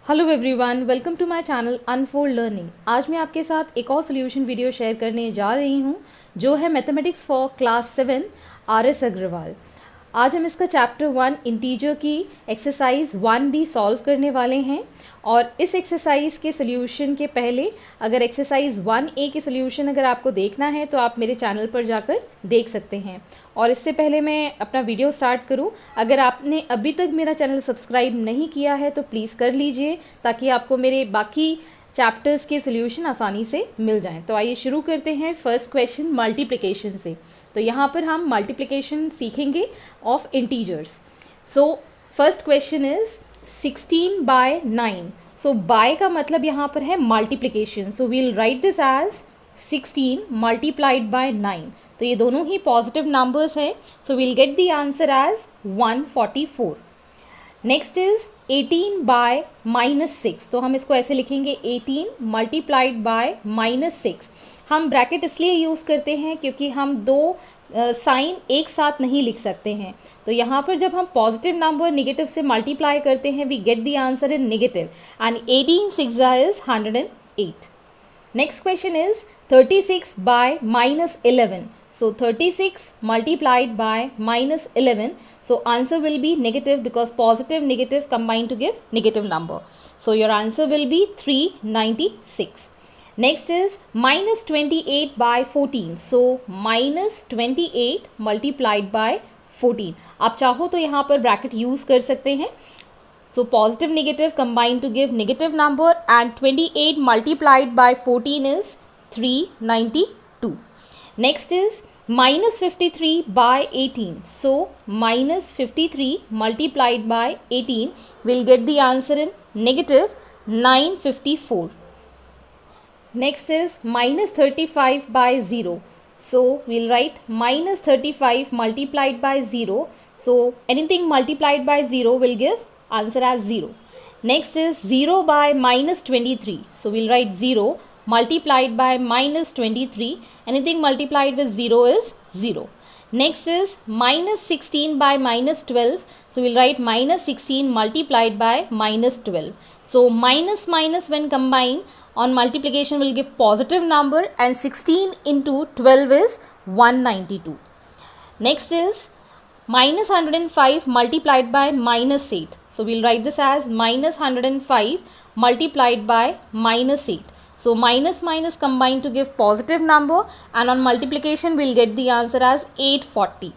Hello everyone, welcome to my channel unfold learning. आज मैं आपके साथ एक और सोल्यूशन वीडियो शेयर करने जा रही हूँ जो है mathematics for class 7 RS Agrawal. आज हम इसका चैप्टर 1 इंटीजर की एक्सरसाइज 1 भी सॉल्व करने वाले हैं। और इस एक्सरसाइज के सोल्यूशन के पहले अगर एक्सरसाइज 1A के सोल्यूशन अगर आपको देखना है तो आप मेरे चैनल पर जाकर देख सकते हैं। और इससे पहले मैं अपना वीडियो स्टार्ट करूं, अगर आपने अभी तक मेरा चैनल सब्सक्राइब नहीं किया है तो प्लीज़ कर लीजिए ताकि आपको मेरे बाकी चैप्टर्स के सोल्यूशन आसानी से मिल जाएं। तो आइए शुरू करते हैं फर्स्ट क्वेश्चन मल्टीप्लिकेशन से। तो यहाँ पर हम मल्टीप्लिकेशन सीखेंगे of integers. So first question is 16/9। So by का मतलब यहाँ पर है multiplication, so we'll write this as 16 multiplied by 9। तो ये दोनों ही पॉजिटिव नंबर्स हैं, so we'll get the answer as 144। Next is 18/-6। तो हम इसको ऐसे लिखेंगे 18 मल्टीप्लाइड बाय -6। हम ब्रैकेट इसलिए यूज़ करते हैं क्योंकि हम दो साइन एक साथ नहीं लिख सकते हैं। तो यहाँ पर जब हम पॉजिटिव नंबर निगेटिव से मल्टीप्लाई करते हैं we get the answer in negative and 18 6 is 108। Next question is 36/-11. So 36 multiplied by -11. So answer will be negative because positive negative combine to give negative number. So your answer will be 396. Next is -28/14. So -28 multiplied by 14. आप चाहो तो यहाँ पर bracket use कर सकते हैं। So positive negative combine to give negative number and 28 multiplied by 14 is 392. Next is -53/18. So -53 multiplied by 18 will get the answer in negative 954. Next is -35/0. So we'll write -35 multiplied by 0. So anything multiplied by 0 will give answer as 0. Next is 0/-23. So we'll write 0 multiplied by -23. Anything multiplied with 0 is 0. Next is -16/-12. So we'll write -16 multiplied by -12. So minus minus when combined on multiplication will give positive number and 16 into 12 is 192. Next is -105 multiplied by -8. So we'll write this as -105 multiplied by -8. So minus minus combined to give positive number and on multiplication we'll get the answer as 840.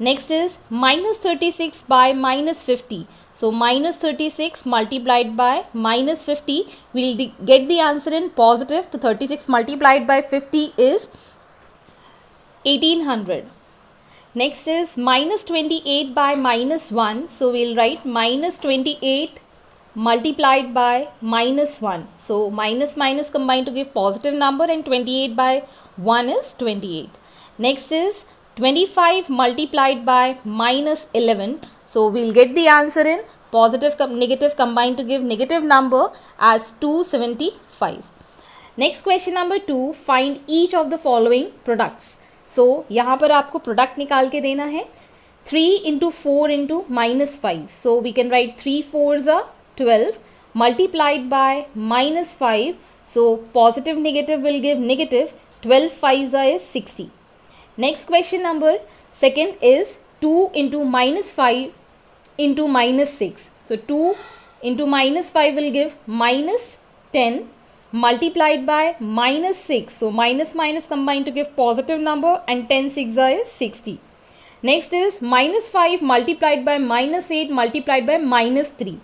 Next is -36/-50. So -36 multiplied by -50 we'll get the answer in positive. So 36 multiplied by 50 is 1800. Next is -28/-1. So we'll write -28 multiplied by -1. So minus minus combined to give positive number and 28 by 1 is 28. Next is 25 multiplied by -11. So we'll get the answer in positive negative combined to give negative number as 275. Next question number 2, find each of the following products. So यहाँ पर आपको product निकाल के देना है 3 into 4 into -5. So we can write 3 4s are 12 multiplied by -5. So positive negative will give negative. 12 5s are is 60. Next question number second is 2 into -5 into -6. So 2 into -5 will give -10 multiplied by -6. So minus minus combined to give positive number and 10 6 is 60. Next is -5 multiplied by -8 multiplied by -3.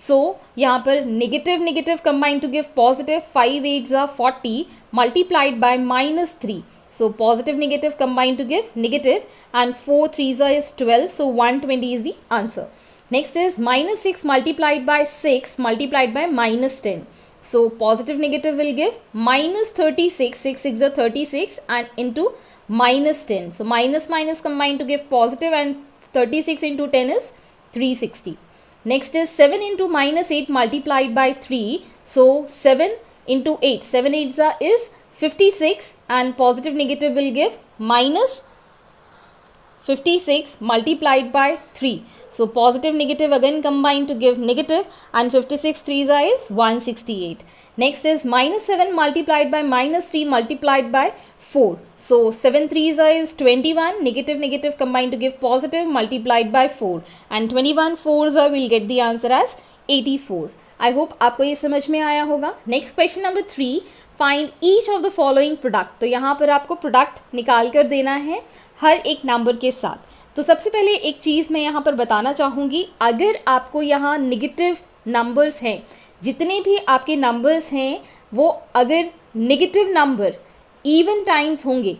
So यहाँ पर negative negative combined to give positive. 5 8s are 40 multiplied by -3. So positive negative combined to give negative and 4 3s is 12. So 120 is the answer. Next is -6 multiplied by 6 multiplied by -10. So positive negative will give -36. 6 6 are 36 and into -10. So minus minus combined to give positive and 36 into 10 is 360. Next is 7 into -8 multiplied by 3. So 7 into 8. 7 8s are is 56 and positive negative will give 56 multiplied by 3. So positive negative again combine to give negative, and 56 3s is 168. Next is minus 7 multiplied by minus 3 multiplied by 4. So 7 3s is 21, negative negative combine to give positive multiplied by 4, and 21 4s will get the answer as 84. I hope आपको ये समझ में आया होगा. Next question number 3, find each of the following product. तो यहाँ पर आपको प्रोडक्ट निकाल कर देना है हर एक नंबर के साथ. तो सबसे पहले एक चीज़ मैं यहाँ पर बताना चाहूँगी, अगर आपको यहाँ निगेटिव नंबर्स हैं, जितने भी आपके नंबर्स हैं वो अगर निगेटिव नंबर इवन टाइम्स होंगे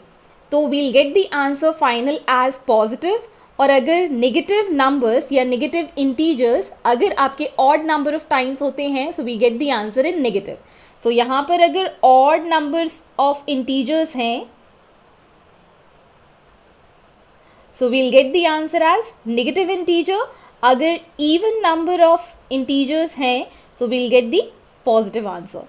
तो we'll get the answer final as positive. और अगर नेगेटिव नंबर्स या नेगेटिव इंटीजर्स अगर आपके ऑड नंबर ऑफ टाइम्स होते हैं so we get the answer in negative. So यहाँ पर अगर ऑड नंबर्स ऑफ इंटीजर्स हैं so we'll get the answer as negative integer. अगर इवन नंबर ऑफ इंटीजर्स हैं so we'll get the positive answer.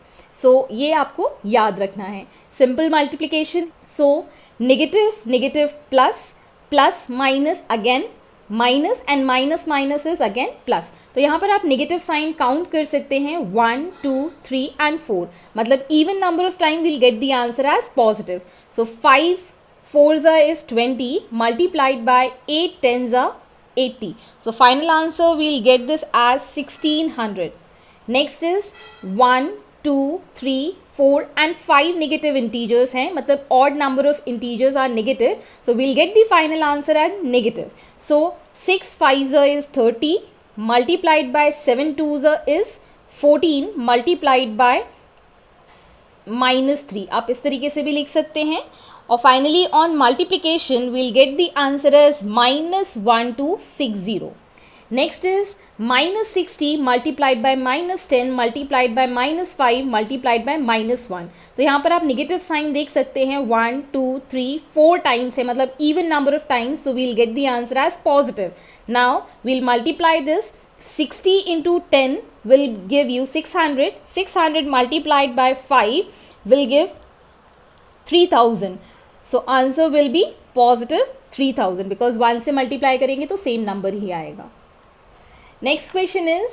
So ये आपको याद रखना है. Simple multiplication, so negative negative plus, plus minus again minus, and minus minus is again plus. तो यहाँ पर आप नेगेटिव साइन काउंट कर सकते हैं 1 2 3 एंड 4. मतलब even number of time will get the answer as positive. So 5 4s is 20 multiplied by 8 10s are 80. So final answer we'll get this as 1600. Next is 1 2 3 4 and 5 negative integers हैं, मतलब odd number of integers are negative, so we'll get the final answer as negative. So 6 5s is 30 multiplied by 7 2s is 14 multiplied by -3. आप इस तरीके से भी लिख सकते हैं. और finally on multiplication we'll get the answer as -1260. Next is -60 multiplied by -10 multiplied by -5 multiplied by -1. तो यहाँ पर आप नेगेटिव साइन देख सकते हैं 1 2 3 4 टाइम्स है, मतलब even number of times. So we'll get the answer as positive. Now we'll multiply this. 60 into 10 will give you 600. 600 multiplied by 5 will give 3000. So answer will be positive 3000 because 1 से multiply करेंगे तो same number ही आएगा. Next question is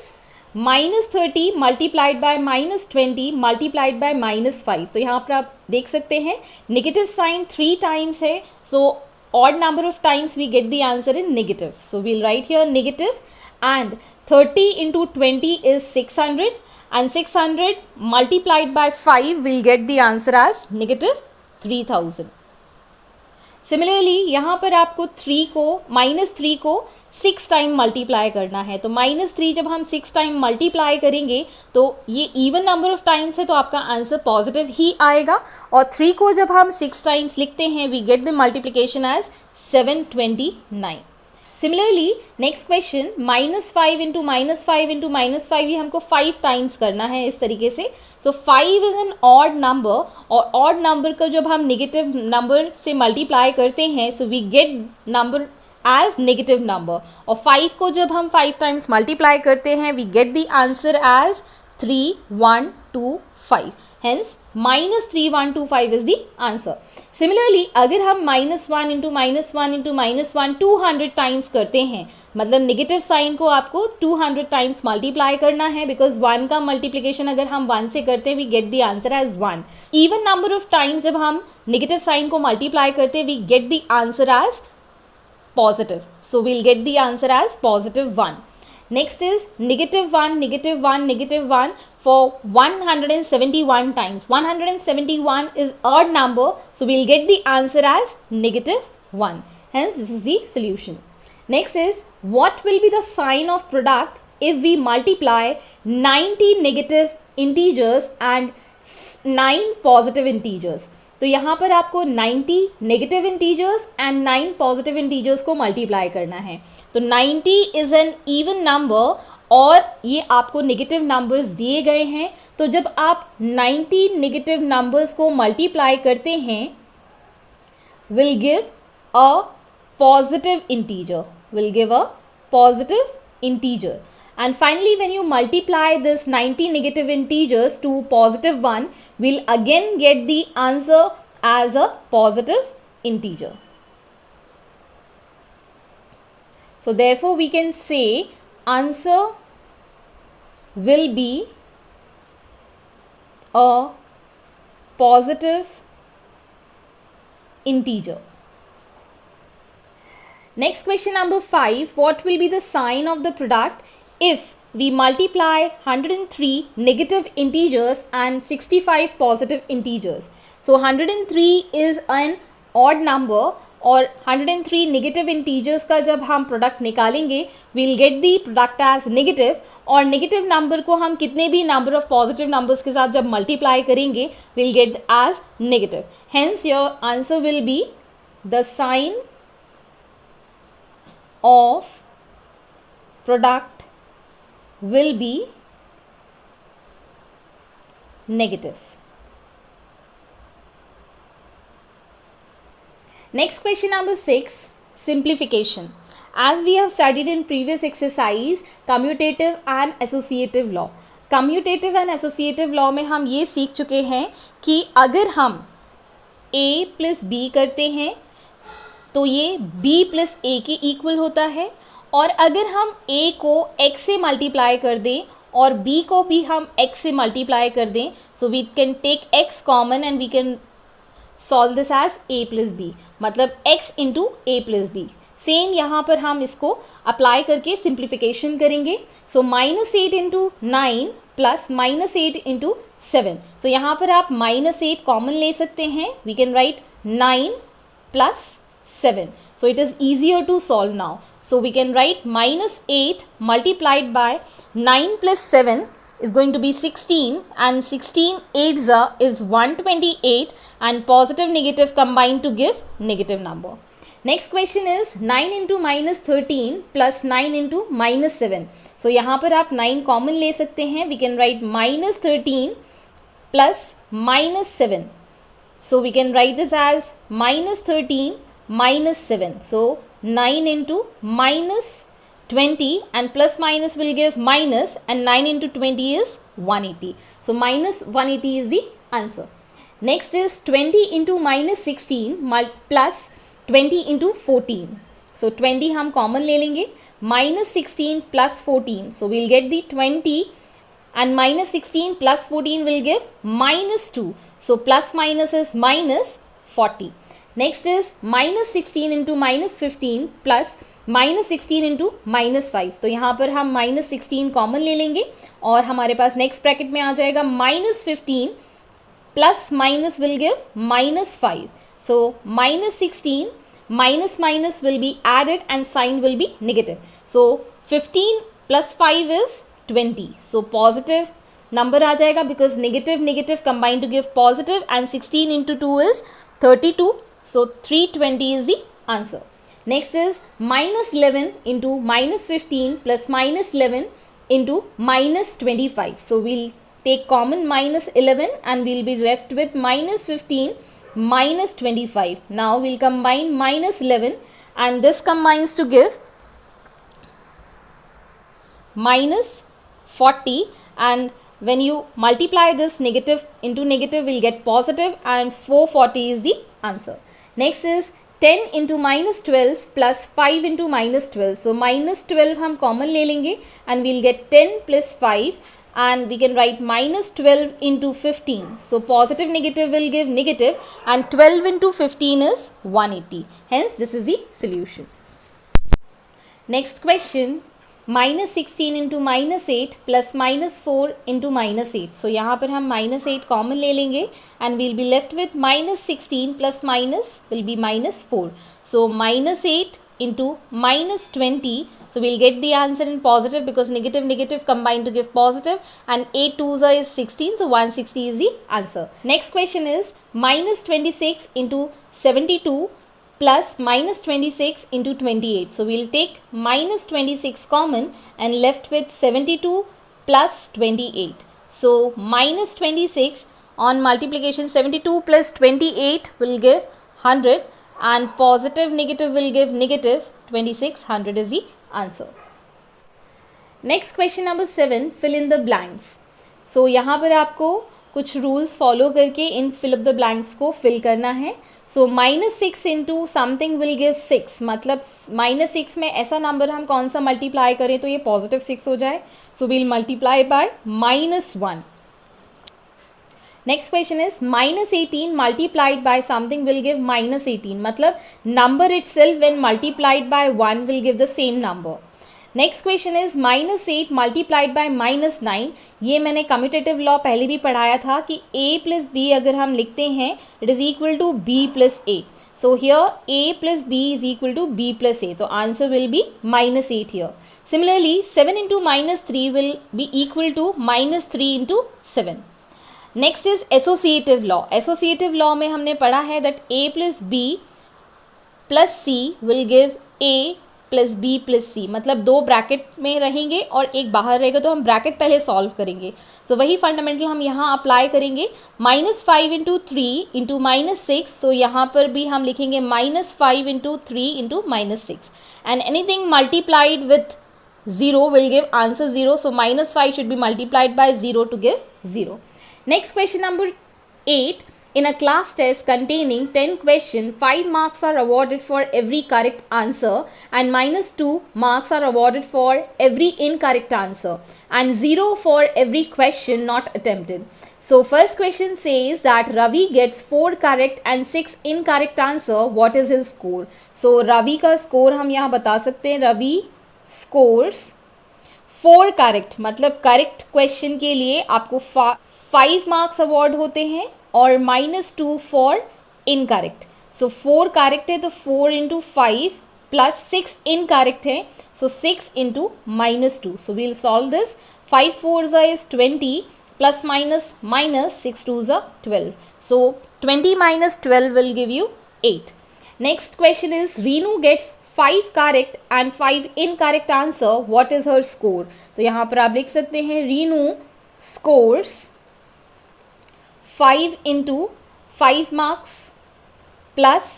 -30 multiplied by -20 multiplied by -5. तो यहाँ पर आप देख सकते हैं नेगेटिव साइन 3 टाइम्स है, so odd number of times we get the answer in negative. So we'll write here negative, and 30 into 20 is 600, and 600 multiplied by 5 will get the answer as negative 3000. Similarly यहाँ पर आपको -3 को 6 time multiply करना है. तो -3 जब हम 6 time multiply करेंगे तो ये इवन नंबर ऑफ टाइम्स है तो आपका आंसर पॉजिटिव ही आएगा. और 3 को जब हम 6 टाइम्स लिखते हैं we get the multiplication as 729. Similarly next question -5 into -5 ये हमको 5 टाइम्स करना है इस तरीके से. So 5 is an odd number, और ऑड नंबर का जब हम नेगेटिव नंबर से मल्टीप्लाई करते हैं so we get number as negative number. और 5 को जब हम 5 टाइम्स मल्टीप्लाई करते हैं we get the answer as 3125. Hence -3125 is the answer. Similarly अगर हम -1 into -1 into -1 200 टाइम्स करते हैं, मतलब नेगेटिव साइन को आपको 200 टाइम्स मल्टीप्लाई करना है, बिकॉज 1 का मल्टीप्लिकेशन अगर हम 1 से करते हैं we get the answer as 1. Even number of times जब हम नेगेटिव साइन को मल्टीप्लाई करते हैं we get the answer as positive. So we'll get the answer as positive 1. Next is -1 -1 for 171 times. 171 is odd number, so we'll get the answer as -1. Hence this is the solution. Next is what will be the sign of product if we multiply 90 negative integers and 9 positive integers. तो यहाँ पर आपको 90 negative integers and 9 positive integers को multiply करना है. तो 90 is an even number और ये आपको नेगेटिव नंबर्स दिए गए हैं. तो जब आप 90 नेगेटिव नंबर्स को मल्टीप्लाई करते हैं will give a positive integer. And finally, when you multiply this 90 negative integers to positive 1, we'll again get the answer as a positive integer. So therefore we can say answer will be a positive integer. Next question number 5. What will be the sign of the product if we multiply 103 negative integers and 65 positive integers? So 103 is an odd number और 103 negative integers का जब हम product निकालेंगे we'll get the product as negative, और negative number को हम कितने भी नंबर ऑफ पॉजिटिव नंबर्स के साथ जब मल्टीप्लाई करेंगे we'll get as negative. Hence your answer will be the sign of product will be negative. Next question number 6, simplification. As we have studied in previous exercise, commutative and associative law. Commutative and associative law में हम ये सीख चुके हैं कि अगर हम a plus b करते हैं तो ये b plus a के इक्वल होता है, और अगर हम a को x से मल्टीप्लाई कर दें और b को भी हम x से मल्टीप्लाई कर दें, so we can take x common and we can solve this as a plus b, मतलब x into a plus b. Same यहाँ पर हम इसको अप्लाई करके सिंप्लीफिकेशन करेंगे. So -8 into 9 plus -8 into 7. So यहाँ पर आप -8 कॉमन ले सकते हैं. We can write 9 plus 7. So it is easier to solve now. So we can write -8 multiplied by 9 plus 7 is going to be 16, and 16 8s is 128, and positive negative combined to give negative number. Next question is 9 into -13 plus 9 into -7. So यहाँ पर आप 9 common ले सकते हैं. We can write -13 plus -7. So we can write this as -13 -7. So 9 into -20, and plus minus will give minus, and 9 into 20 is 180. So -180 is the answer. Next is 20 into -16 plus 20 into 14. So 20 हम common ले लेंगे. -16 plus 14. So we'll get the 20, and -16 plus 14 will give -2. So plus minus is -40. Next is -16 into -15 plus -16 into -5. तो यहाँ पर हम -16 common ले लेंगे और हमारे पास नेक्स्ट ब्रैकेट में आ जाएगा -15 plus minus will give -5. So -16 minus will be added and sign will be negative. So 15 plus 5 is 20. So positive number आ जाएगा because negative combined to give positive, and 16 into 2 is 32. So 320 is the answer. Next is -11 into -15 plus -11 into -25. So we'll take common -11 and we'll be left with -15 -25. Now we'll combine -11 and this combines to give -40, and when you multiply this negative into negative we'll get positive, and 440 is the answer. Next is 10 into -12 plus 5 into -12. So -12 हम common ले लेंगे and we'll get 10 plus 5, and we can write -12 into 15. So positive negative will give negative, and 12 into 15 is 180. Hence this is the solution. Next question, -16 into -8 plus -4 into -8. So यहाँ पर हम -8 common ले लेंगे and we'll be left with -16 plus minus will be -4. So -8 into -20. So we'll get the answer in positive because negative combined to give positive, and 8 2s is 16. So 160 is the answer. Next question is -26 into 72 plus -26 into 28. So we'll take -26 common and left with 72 plus 28. So -26 on multiplication, 72 plus 28 will give 100, and positive negative will give negative 26. 100 is the answer. Next question number 7, fill in the blanks. So यहाँ पर आपको कुछ rules follow करके इन fill up the blanks को fill करना है. So -6 into something will give 6, मतलब -6 में ऐसा नंबर हम कौन सा मल्टीप्लाई करें तो ये पॉजिटिव 6 हो जाए. So we'll multiply by -1. Next question is -18 multiplied by something will give -18, मतलब number itself when multiplied by 1 will give the same number. Next question is -8 multiplied by -9. ये मैंने कम्यूटेटिव लॉ पहले भी पढ़ाया था कि a प्लस बी अगर हम लिखते हैं it is equal to b plus A. So here a plus b is equal to b plus A, तो answer will be -8 here. Similarly 7 into -3 will be equal to -3 into 7. Next is associative law. Associative law में हमने पढ़ा है that a plus B plus C will give a plus B plus C, मतलब दो bracket में रहेंगे और एक बाहर रहेगा, तो हम ब्रैकेट पहले सॉल्व करेंगे. सो वही फंडामेंटल हम यहाँ अप्लाई करेंगे. -5 इंटू 3 इंटू -6, सो यहाँ पर भी हम लिखेंगे -5 into 3 into -6, and anything multiplied with 0 will give answer 0. So -5 should be multiplied by 0 to give 0. Next question number 8. In a class test containing 10 questions, 5 marks are awarded for every correct answer and -2 marks are awarded for every incorrect answer and 0 for every question not attempted. So first question says that Ravi gets 4 correct and 6 incorrect answer. What is his score? So Ravi का score हम यहाँ बता सकते हैं. Ravi scores 4 correct, मतलब correct question के लिए आपको 5 मार्क्स अवॉर्ड होते हैं और -2 फॉर इनकरेक्ट. सो 4 करेक्ट है तो 4 इंटू 5 प्लस 6 इनकरेक्ट है, so 6 into -2. So we'll solve this. 5 4 is 20 plus minus minus 6 2 12. So 20 minus 12 will give you 8. Next question is Reenu gets 5 correct and 5 incorrect answer. What is her score? तो यहाँ पर आप लिख सकते हैं Renu scores 5 into 5 marks plus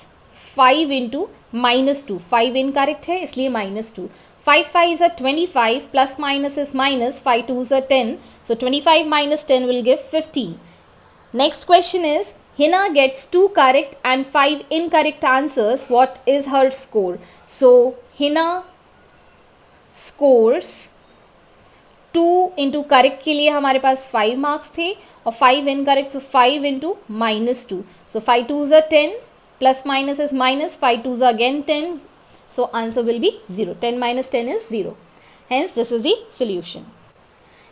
5 into -2. 5 incorrect है इसलिए -2. 5 5 are 25 plus minus is minus, 5 2s are 10. So 25 minus 10 will give 15. Next question is Hina gets 2 correct and 5 incorrect answers. What is her score? So Hina scores 2 into correct के लिए हमारे पास 5 marks थे और 5 incorrect, so 5 into -2. So 5 2s are 10 plus minus is minus, 5 2s are again 10. So answer will be 0. 10 minus 10 is 0. Hence this is the solution.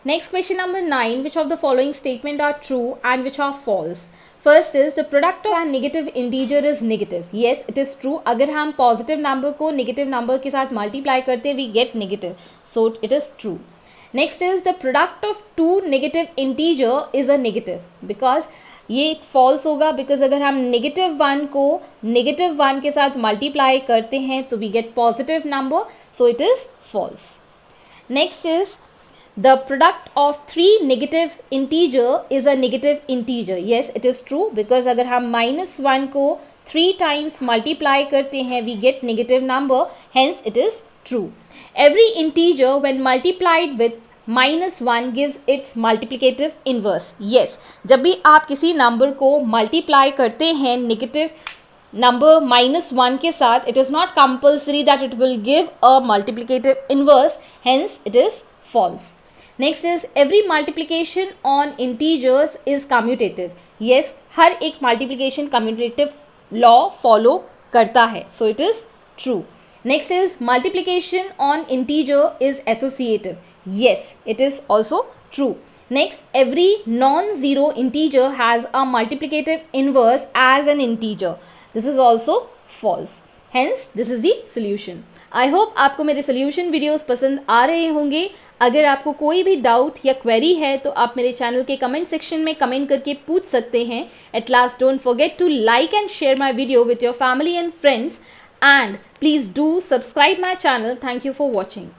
Next question number 9. Which of the following statement are true and which are false? First is the product of a negative integer is negative. Yes, it is true. अगर हम positive number को negative number के साथ multiply करते हैं we get negative. So it is true. Next is the product of two negative integer is a negative. Because ये false होगा because अगर हम -1 को -1 के साथ multiply करते हैं तो we get positive number. So it is false. Next is the product of 3 negative integer is a negative integer. Yes, it is true because अगर हम -1 को 3 times multiply करते हैं we get negative number. Hence it is true. Every integer when multiplied with -1 gives its multiplicative inverse. Yes, जब भी आप किसी number को multiply करते हैं negative number -1 के साथ it is not compulsory that it will give a multiplicative inverse. Hence it is false. Next is every multiplication on integers is commutative. Yes, हर एक multiplication commutative law follow करता है. So it is true. Next is multiplication on integer is associative. Yes, it is also true. Next, every non-zero integer has a multiplicative inverse as an integer. This is also false. Hence, this is the solution. I hope आपको मेरे solution videos पसंद आ रहे होंगे. अगर आपको कोई भी doubt या क्वेरी है तो आप मेरे चैनल के कमेंट सेक्शन में कमेंट करके पूछ सकते हैं. At last, don't forget to like and share my video with your family and friends. And please do subscribe my channel. Thank you for watching.